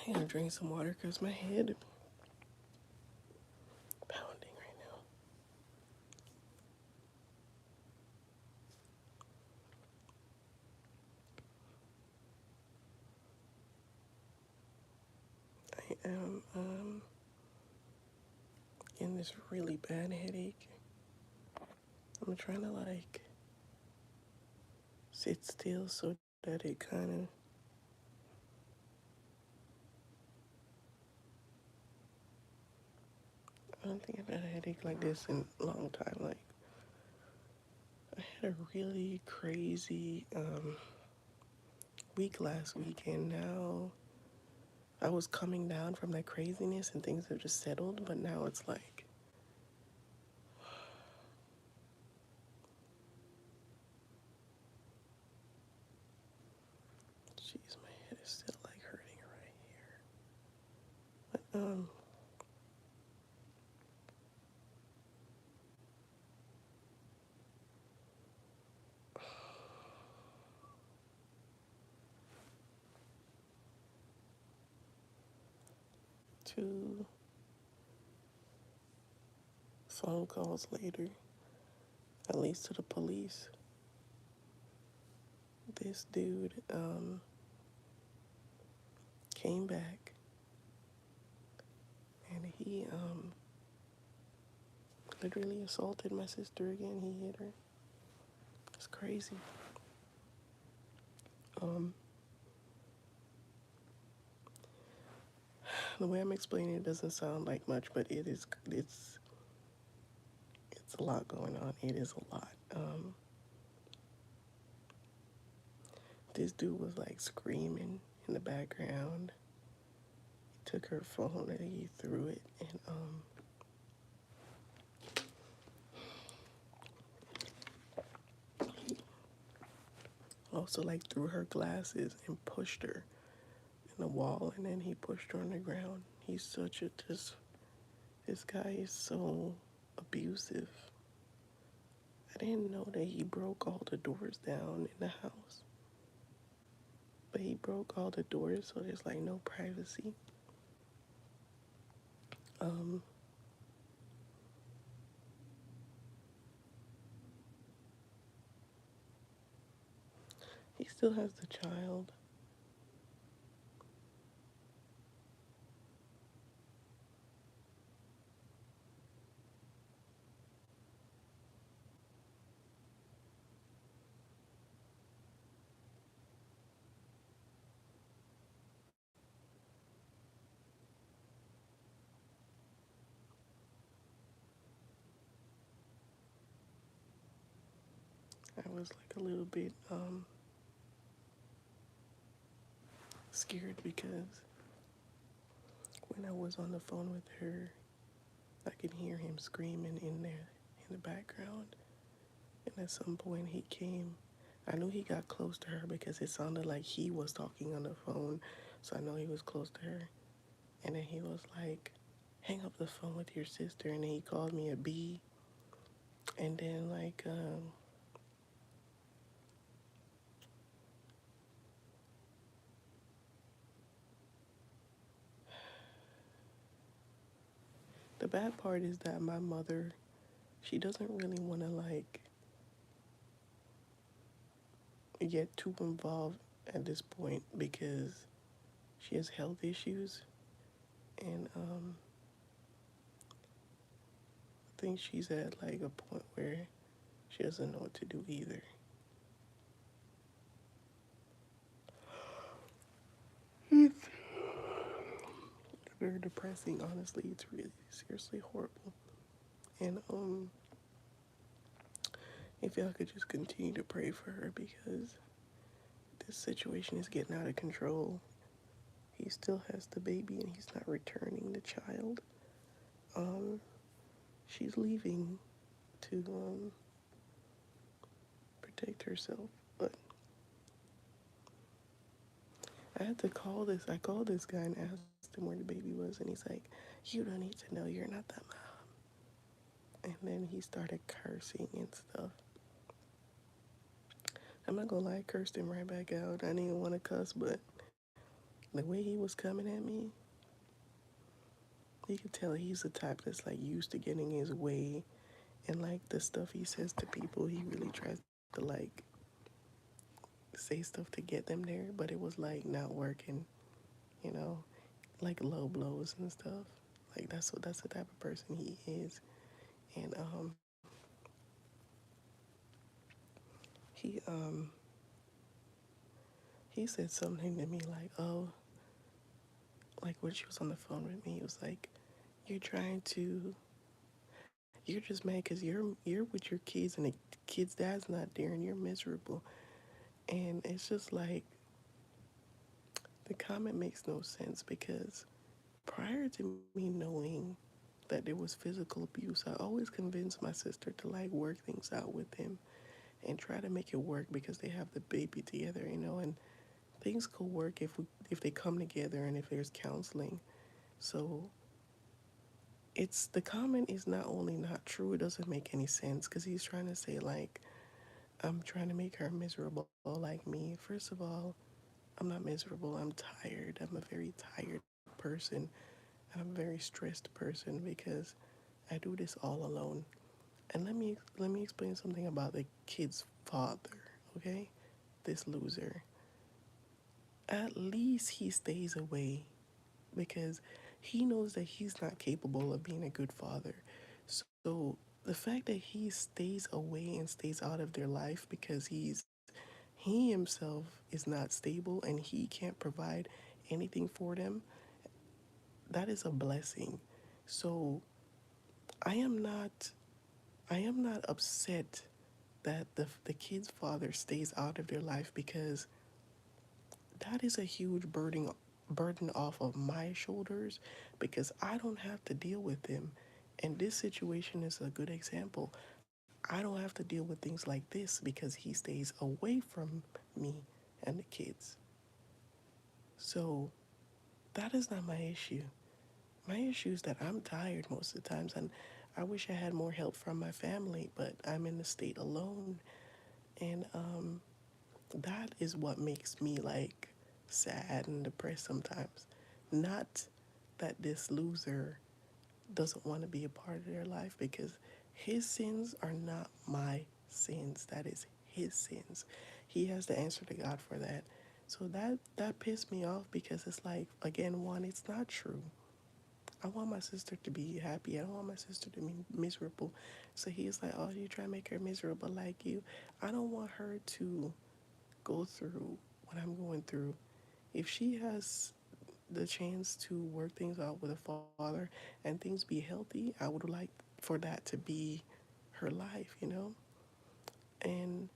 I gotta drink some water because my head pounding right now. I am in this really bad headache. I'm trying to like sit still so that it kind of. I don't think I've had a headache like this in a long time. Like I had a really crazy week last week, and now I was coming down from that craziness, and things have just settled. But now it's like, jeez, my head is still like hurting right here. But two phone calls later, at least to the police, this dude came back and he literally assaulted my sister again. He hit her. It's crazy. Um, the way I'm explaining it doesn't sound like much, but it is. It's a lot going on. It is a lot. This dude was like screaming in the background. He took her phone and he threw it, and also like threw her glasses and pushed her in the wall, and then he pushed her on the ground. He's such a just. This guy is so abusive. I didn't know that he broke all the doors down in the house. But he broke all the doors, so there's like no privacy. Um, he still has the child. I was like a little bit scared because when I was on the phone with her, I could hear him screaming in there in the background. And at some point he came. I knew he got close to her because it sounded like he was talking on the phone. So I know he was close to her. And then he was like, hang up the phone with your sister. And then he called me a B. And then like the bad part is that my mother, she doesn't really want to like get too involved at this point because she has health issues, and I think she's at like a point where she doesn't know what to do either. It's very depressing, honestly. It's really seriously horrible. And if y'all could just continue to pray for her because this situation is getting out of control. He still has the baby and he's not returning the child. Um, she's leaving to protect herself, but I had to call this. I called this guy and asked him where the baby was, and he's like, "You don't need to know. You're not that mom." And then he started cursing and stuff. I'm not gonna lie, I cursed him right back out. I didn't even want to cuss, but The way he was coming at me, you could tell he's the type that's like used to getting his way, and like the stuff he says to people, he really tries to like say stuff to get them there, but it was like not working, you know, like low blows and stuff. Like that's the type of person he is, and he he said something to me like, oh, like when she was on the phone with me, he was like, you're trying to, you're just mad because you're with your kids and the kid's dad's not there and you're miserable, and it's just like the comment makes no sense because prior to me knowing that there was physical abuse, I always convinced my sister to like work things out with him and try to make it work because they have the baby together, you know, and things could work if they come together and if there's counseling. So it's the comment is not only not true, it doesn't make any sense because he's trying to say like I'm trying to make her miserable like me. First of all, I'm not miserable. I'm tired. I'm a very tired person and I'm a very stressed person because I do this all alone. And let me explain something about the kid's father, okay? This loser. At least he stays away because he knows that he's not capable of being a good father. So the fact that he stays away and stays out of their life because he himself is not stable and he can't provide anything for them, that is a blessing. So I am not I am not upset that the kid's father stays out of their life because that is a huge burden off of my shoulders because I don't have to deal with them. And this situation is a good example. I don't have to deal with things like this because he stays away from me and the kids. So that is not my issue. My issue is that I'm tired most of the times and I wish I had more help from my family, but I'm in the state alone. And that is what makes me like sad and depressed sometimes. Not that this loser doesn't want to be a part of their life because his sins are not my sins. That is his sins. He has to answer to God for that. So that pissed me off because it's like again one, it's not true. I want my sister to be happy. I don't want my sister to be miserable. So he's like, oh, you try to make her miserable like you. I don't want her to go through what I'm going through. If she has the chance to work things out with a father and things be healthy, I would like for that to be her life, you know? And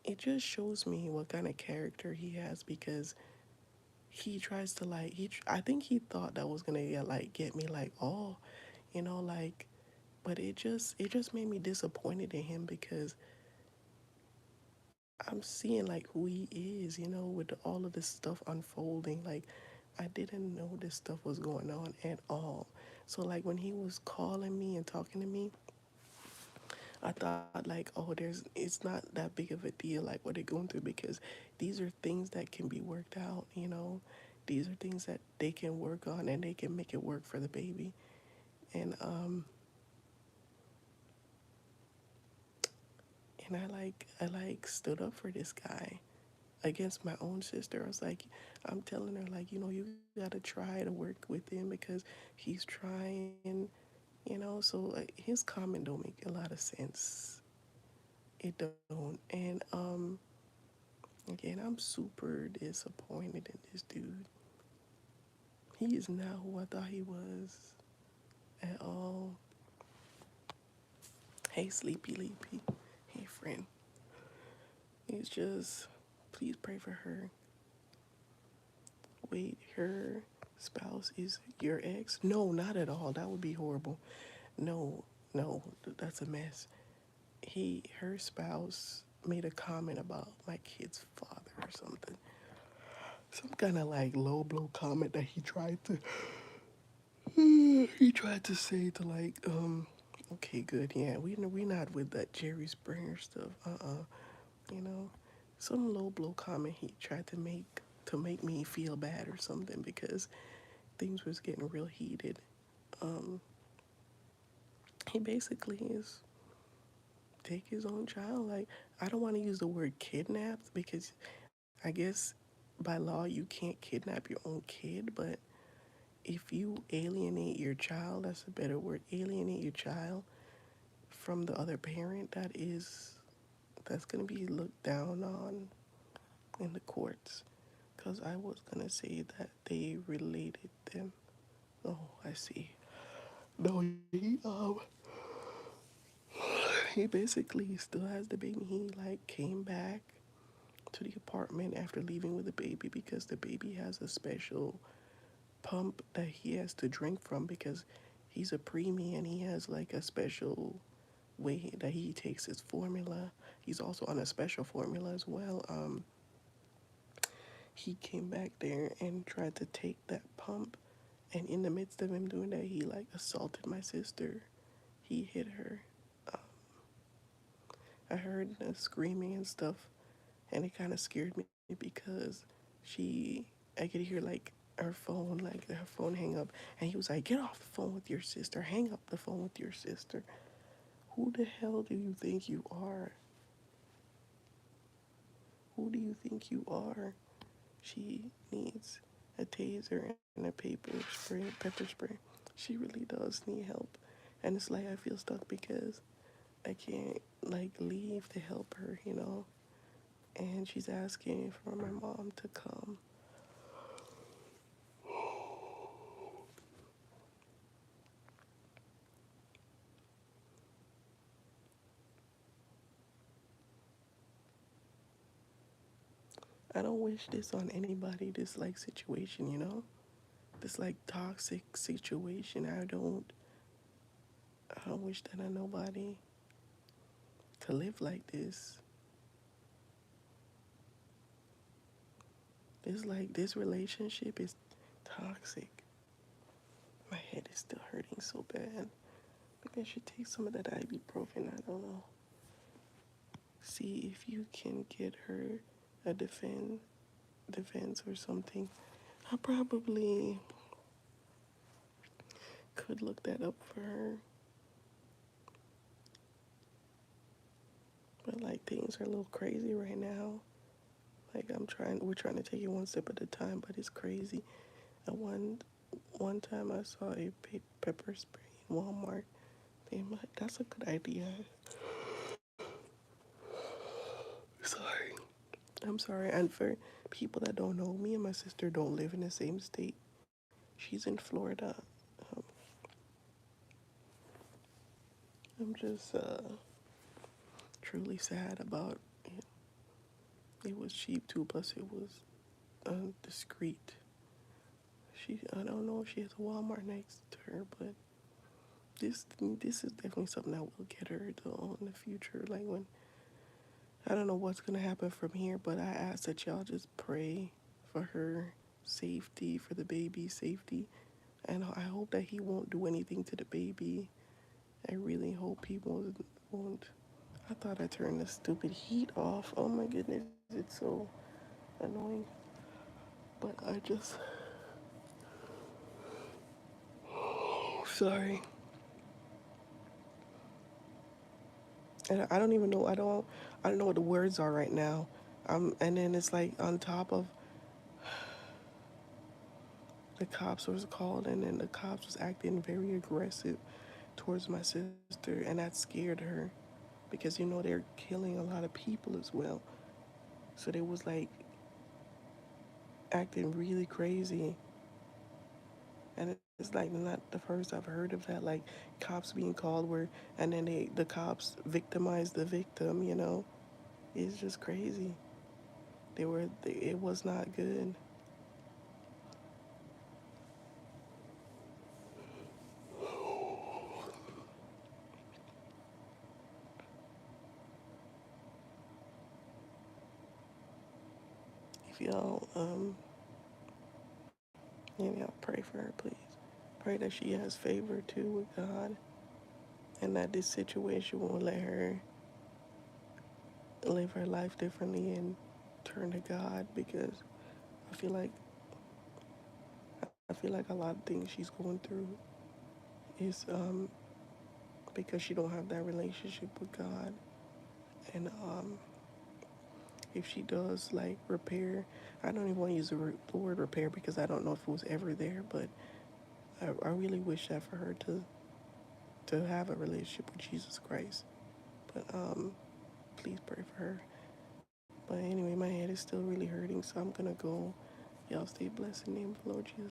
it just shows me what kind of character he has because he tries to like I think he thought that was gonna get me like oh, you know, like, but it just made me disappointed in him because I'm seeing like who he is, you know, with all of this stuff unfolding. Like, I didn't know this stuff was going on at all. So like when he was calling me and talking to me, I thought like, oh, it's not that big of a deal like what they're going through because these are things that can be worked out, you know. These are things that they can work on and they can make it work for the baby. And I stood up for this guy against my own sister. I was like, I'm telling her like, you know, you gotta try to work with him because he's trying, you know. So like, his comment don't make a lot of sense. It don't. And again, I'm super disappointed in this dude. He is not who I thought he was at all. Hey, Sleepy Leapy. Hey, friend. It's just, please pray for her. Wait, her spouse is your ex? No, not at all. That would be horrible. No, no, that's a mess. Her spouse made a comment about my kid's father or something. Some kind of like low blow comment that he tried to say to like, okay, good, yeah, we not with that Jerry Springer stuff, you know, some low blow comment he tried to make, to make me feel bad or something because things was getting real heated. Um, he basically is take his own child. Like, I don't want to use the word kidnapped because I guess by law you can't kidnap your own kid, but if you alienate your child, that's a better word, alienate your child from the other parent, that's gonna be looked down on in the courts. Cause I was gonna say that they related them. Oh, I see. No, he basically still has the baby. He like came back to the apartment after leaving with the baby because the baby has a special pump that he has to drink from because he's a preemie and he has like a special way that he takes his formula. He's also on a special formula as well. He came back there and tried to take that pump, and in the midst of him doing that, he like assaulted my sister. He hit her. Um, I heard screaming and stuff, and it kind of scared me because she, I could hear like her phone hang up, and he was like, "Get off the phone with your sister. Hang up the phone with your sister." Who the hell do you think you are? Who do you think you are? She needs a taser and a pepper spray. She really does need help. And it's like I feel stuck because I can't like leave to help her. And she's asking for my mom to come. I don't wish this on anybody, this like situation. This like toxic situation. I don't wish that on nobody to live like this. This relationship is toxic. My head is still hurting so bad. Maybe I should take some of that ibuprofen. I don't know. See if you can get her a defense or something. I probably could look that up for her. But like things are a little crazy right now. Like we're trying to take it one step at a time, but it's crazy. And one time I saw a pepper spray in Walmart. That's a good idea. Sorry. I'm sorry. And for people that don't know, me and my sister don't live in the same state. She's in Florida. Um, I'm just truly sad about it. It was cheap too, plus it was discreet. I don't know if she has a Walmart next to her, but this is definitely something that will get her though in the future. Like when I don't know what's gonna happen from here, but I ask that y'all just pray for her safety, for the baby's safety, and I hope that he won't do anything to the baby. I really hope he won't. I thought I turned the stupid heat off. Oh my goodness, it's so annoying. But I just, sorry. And I don't even know. I don't know what the words are right now. And then it's like on top of the cops was called, and then the cops was acting very aggressive towards my sister, and that scared her because they're killing a lot of people as well. So they was like acting really crazy, and it's like not the first I've heard of that. Like cops being called where, and then the cops victimized the victim. It's just crazy. It was not good. If y'all y'all pray for her, please. Pray that she has favor too with God, and that this situation will let her live her life differently and turn to God because I feel like I feel like a lot of things she's going through is because she don't have that relationship with God. And if she does like repair, I don't even want to use the word repair because I don't know if it was ever there, but I really wish that for her to have a relationship with Jesus Christ. But please pray for her. But anyway, my head is still really hurting, so I'm gonna go. Y'all stay blessed in the name of the Lord Jesus.